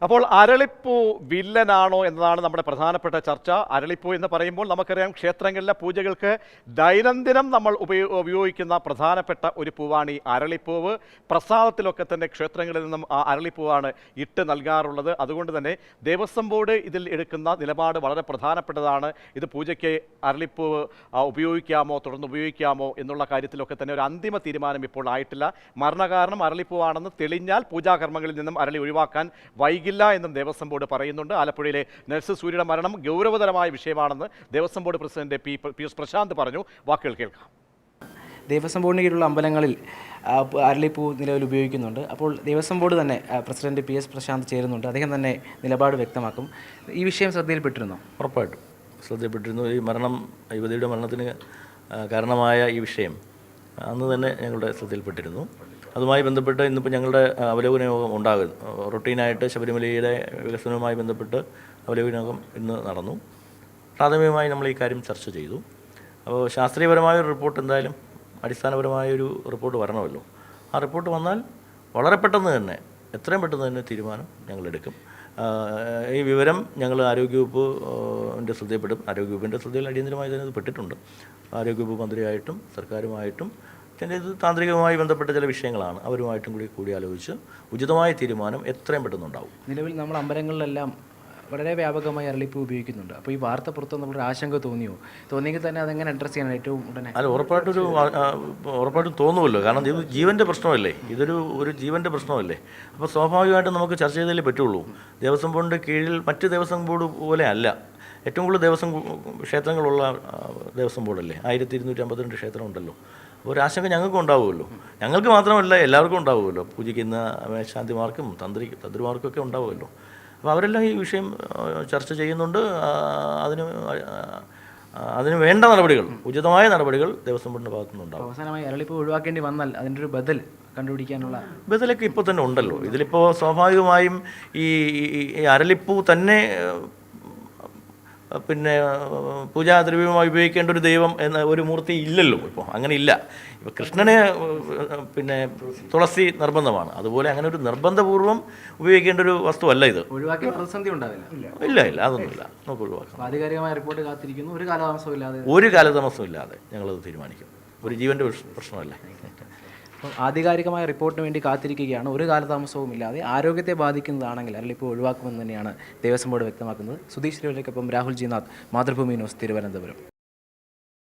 അപ്പോൾ അരളിപ്പൂ വില്ലനാണോ എന്നതാണ് നമ്മുടെ പ്രധാനപ്പെട്ട ചർച്ച. അരളിപ്പൂ എന്ന് പറയുമ്പോൾ നമുക്കറിയാം ക്ഷേത്രങ്ങളിലെ പൂജകൾക്ക് ദൈനംദിനം നമ്മൾ ഉപയോഗിക്കുന്ന പ്രധാനപ്പെട്ട ഒരു പൂവാണ് ഈ അരളിപ്പൂവ്. പ്രസാദത്തിലൊക്കെ തന്നെ ക്ഷേത്രങ്ങളിൽ നിന്നും ആ അരളിപ്പൂവാണ് ഇട്ട് നൽകാറുള്ളത്. അതുകൊണ്ട് തന്നെ ദേവസ്വം ബോർഡ് ഇതിൽ എടുക്കുന്ന നിലപാട് വളരെ പ്രധാനപ്പെട്ടതാണ്. ഇത് പൂജയ്ക്ക് അരളിപ്പൂവ് ഉപയോഗിക്കാമോ, തുടർന്ന് ഉപയോഗിക്കാമോ എന്നുള്ള കാര്യത്തിലൊക്കെ തന്നെ ഒരു അന്തിമ തീരുമാനം ഇപ്പോൾ ആയിട്ടില്ല. മരണകാരണം അരളിപ്പൂവാണെന്ന് തെളിഞ്ഞാൽ പൂജാകർമ്മങ്ങളിൽ നിന്നും അരളി ഒഴിവാക്കാൻ വൈകില്ല എന്നും ദേവസ്വം ബോർഡ് പറയുന്നുണ്ട്. ആലപ്പുഴയിലെ നഴ്സ് സൂര്യയുടെ മരണം ഗൗരവതരമായ വിഷയമാണെന്ന് Devaswom board president P S Prashanth പറഞ്ഞു. വാക്കുകൾ കേൾക്കാം. ദേവസ്വം ബോർഡിന് കീഴിലുള്ള അമ്പലങ്ങളിൽ അരളിപ്പൂ നിലവിൽ ഉപയോഗിക്കുന്നുണ്ട്. അപ്പോൾ ദേവസ്വം ബോർഡ് തന്നെ പ്രസിഡന്റ് പി എസ് പ്രശാന്ത് ചേരുന്നുണ്ട്. അദ്ദേഹം തന്നെ നിലപാട് വ്യക്തമാക്കും. ഈ വിഷയം ശ്രദ്ധയിൽപ്പെട്ടിരുന്നോ? ഉറപ്പായിട്ടും ശ്രദ്ധയിൽപ്പെട്ടിരുന്നു. ഈ യുവതിയുടെ മരണത്തിന് കാരണമായ ഈ വിഷയം അന്ന് തന്നെ ഞങ്ങളുടെ ശ്രദ്ധയിൽപ്പെട്ടിരുന്നു. അതുമായി ബന്ധപ്പെട്ട് ഇന്നിപ്പോൾ ഞങ്ങളുടെ അവലോകന യോഗം ഉണ്ടാകും. റൊട്ടീനായിട്ട് ശബരിമലയുടെ വികസനവുമായി ബന്ധപ്പെട്ട് അവലോകന യോഗം ഇന്ന് നടന്നു. പ്രാഥമികമായി നമ്മൾ ഈ കാര്യം ചർച്ച ചെയ്തു. അപ്പോൾ ശാസ്ത്രീയപരമായൊരു റിപ്പോർട്ട് എന്തായാലും അടിസ്ഥാനപരമായൊരു റിപ്പോർട്ട് വരണമല്ലോ. ആ റിപ്പോർട്ട് വന്നാൽ വളരെ പെട്ടെന്ന് തന്നെ, എത്രയും പെട്ടെന്ന് തന്നെ തീരുമാനം ഞങ്ങളെടുക്കും. ഈ വിവരം ഞങ്ങൾ ആരോഗ്യവകുപ്പിൻ്റെ ശ്രദ്ധയിൽപ്പെടും. ആരോഗ്യവകുപ്പിൻ്റെ ശ്രദ്ധയിൽ അടിയന്തരമായി തന്നെ ഇത് പെട്ടിട്ടുണ്ട്. ആരോഗ്യവകുപ്പ് മന്ത്രിയായിട്ടും സർക്കാരുമായിട്ടും ഇത് താന്ത്രികമായി ബന്ധപ്പെട്ട ചില വിഷയങ്ങളാണ്. അവരുമായിട്ടും കൂടി ആലോചിച്ച് ഉചിതമായ തീരുമാനം എത്രയും പെട്ടെന്നുണ്ടാവും. നിലവിൽ നമ്മൾ അമ്പലങ്ങളിലെല്ലാം വളരെ വ്യാപകമായി അരളിപ്പൂ ഉപയോഗിക്കുന്നുണ്ട്. അപ്പോൾ ഈ വാർത്ത പുറത്ത് നമ്മളൊരു ആശങ്ക തോന്നിയെങ്കിൽ തന്നെ അതെങ്ങനെ അഡ്രസ്സ് ചെയ്യണം ഏറ്റവും ഉടനെ? അല്ല, ഉറപ്പായിട്ടും തോന്നുമല്ലോ. കാരണം ഇത് ജീവൻ്റെ പ്രശ്നമല്ലേ, ഒരു ജീവൻ്റെ പ്രശ്നമല്ലേ. അപ്പോൾ സ്വാഭാവികമായിട്ടും നമുക്ക് ചർച്ച ചെയ്തല്ലേ പറ്റുള്ളൂ. ദേവസ്വം ബോർഡിൻ്റെ കീഴിൽ മറ്റ് ദേവസ്വം ബോർഡ് പോലെ അല്ല. ഏറ്റവും കൂടുതൽ ക്ഷേത്രങ്ങളുള്ള ദേവസ്വം ബോർഡല്ലേ. 1252 ക്ഷേത്രം ഉണ്ടല്ലോ. ഒരാശങ്ക ഞങ്ങൾക്കും ഉണ്ടാവുമല്ലോ. ഞങ്ങൾക്ക് മാത്രമല്ല, എല്ലാവർക്കും ഉണ്ടാവുമല്ലോ. പൂജിക്കുന്ന മേൽശാന്തിമാർക്കും തന്ത്രിമാർക്കും ഒക്കെ ഉണ്ടാവുമല്ലോ. അപ്പോൾ അവരെല്ലാം ഈ വിഷയം ചർച്ച ചെയ്യുന്നുണ്ട്. അതിന് വേണ്ട നടപടികൾ, ഉചിതമായ നടപടികൾ ദേവസ്വം ബോർഡിൻ്റെ ഭാഗത്തുനിന്നുണ്ടാവും. അവസാനമായി അരളിപ്പൂ ഒഴിവാക്കേണ്ടി വന്നാൽ അതിൻ്റെ ഒരു ബദൽ കണ്ടുപിടിക്കാനുള്ള ബദലൊക്കെ ഇപ്പോൾ തന്നെ ഉണ്ടല്ലോ. ഇതിലിപ്പോൾ സ്വാഭാവികമായും ഈ അരളിപ്പൂ തന്നെ പിന്നെ പൂജാദ്രവ്യമായി ഉപയോഗിക്കേണ്ട ഒരു ദൈവം എന്ന ഒരു മൂർത്തി ഇല്ലല്ലോ. ഇപ്പോൾ അങ്ങനെ ഇല്ല. ഇപ്പോൾ കൃഷ്ണന് പിന്നെ തുളസി നിർബന്ധമാണ്. അതുപോലെ അങ്ങനെ ഒരു നിർബന്ധപൂർവ്വം ഉപയോഗിക്കേണ്ട ഒരു വസ്തുവല്ല ഇത്. ഒഴിവാക്കിയ പ്രതിസന്ധി ഉണ്ടാവില്ല. ഇല്ല, അതൊന്നുമില്ല. നമുക്ക് ഒഴിവാക്കാം. ആധികാരികമായ റിപ്പോർട്ട് കാത്തിരിക്കുന്നു. ഒരു കാലതാമസവും ഇല്ലാതെ ഞങ്ങളത് തീരുമാനിക്കും. ഒരു ജീവൻ്റെ പ്രശ്നമല്ലേ. ആധികാരികമായ റിപ്പോർട്ടിന് വേണ്ടി കാത്തിരിക്കുകയാണ്. ഒരു കാലതാമസവും ഇല്ലാതെ ആരോഗ്യത്തെ ബാധിക്കുന്നതാണെങ്കിൽ അരളിപ്പൂ ഒഴിവാക്കുമെന്ന് തന്നെയാണ് ദേവസ്വം ബോർഡ് വ്യക്തമാക്കുന്നത്. Sudheesh Rahul G Nath, Mathrubhumi news, Thiruvananthapuram.